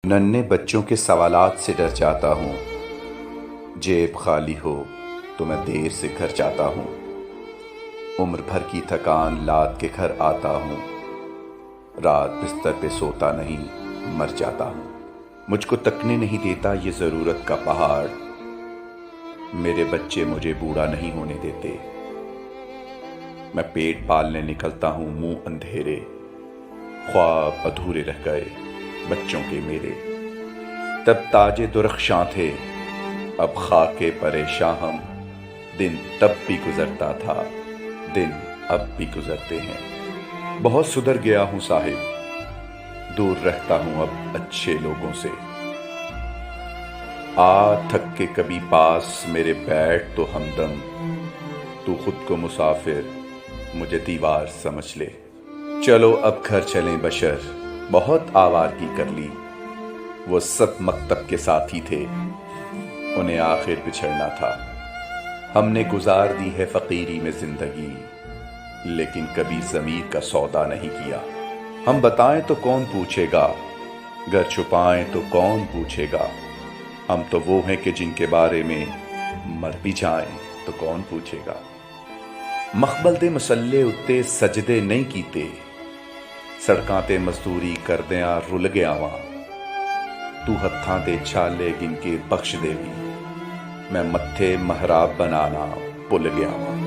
ننھے بچوں کے سوالات سے ڈر جاتا ہوں۔ جیب خالی ہو تو میں دیر سے گھر جاتا ہوں۔ عمر بھر کی تھکان لاد کے گھر آتا ہوں۔ رات بستر پہ سوتا نہیں، مر جاتا ہوں۔ مجھ کو تکنے نہیں دیتا یہ ضرورت کا پہاڑ۔ میرے بچے مجھے بوڑھا نہیں ہونے دیتے۔ میں پیٹ پالنے نکلتا ہوں منہ اندھیرے۔ خواب ادھورے رہ گئے بچوں کے میرے۔ تب تاجے درخشاں تھے، اب خاکے پریشاں ہم۔ دن تب بھی گزرتا تھا، دن اب بھی گزرتے ہیں۔ بہت سدھر گیا ہوں صاحب، دور رہتا ہوں اب اچھے لوگوں سے۔ آ تھک کے کبھی پاس میرے بیٹھ تو ہمدم۔ تو خود کو مسافر، مجھے دیوار سمجھ لے۔ چلو اب گھر چلیں بشر، بہت آوارگی کر لی۔ وہ سب مکتب کے ساتھی تھے، انہیں آخر بچھڑنا تھا۔ ہم نے گزار دی ہے فقیری میں زندگی، لیکن کبھی ضمیر کا سودا نہیں کیا۔ ہم بتائیں تو کون پوچھے گا، گر چھپائیں تو کون پوچھے گا۔ ہم تو وہ ہیں کہ جن کے بارے میں مر بھی جائیں تو کون پوچھے گا۔ مخبل دے مسلے اتے سجدے نہیں کیتے، سڑکاں تے مزدوری کردیاں رل گیا واں۔ تو ہتھاں تے چھالے گن کے بخش دے وی، میں متھے محراب بنانا بھل گیا واں۔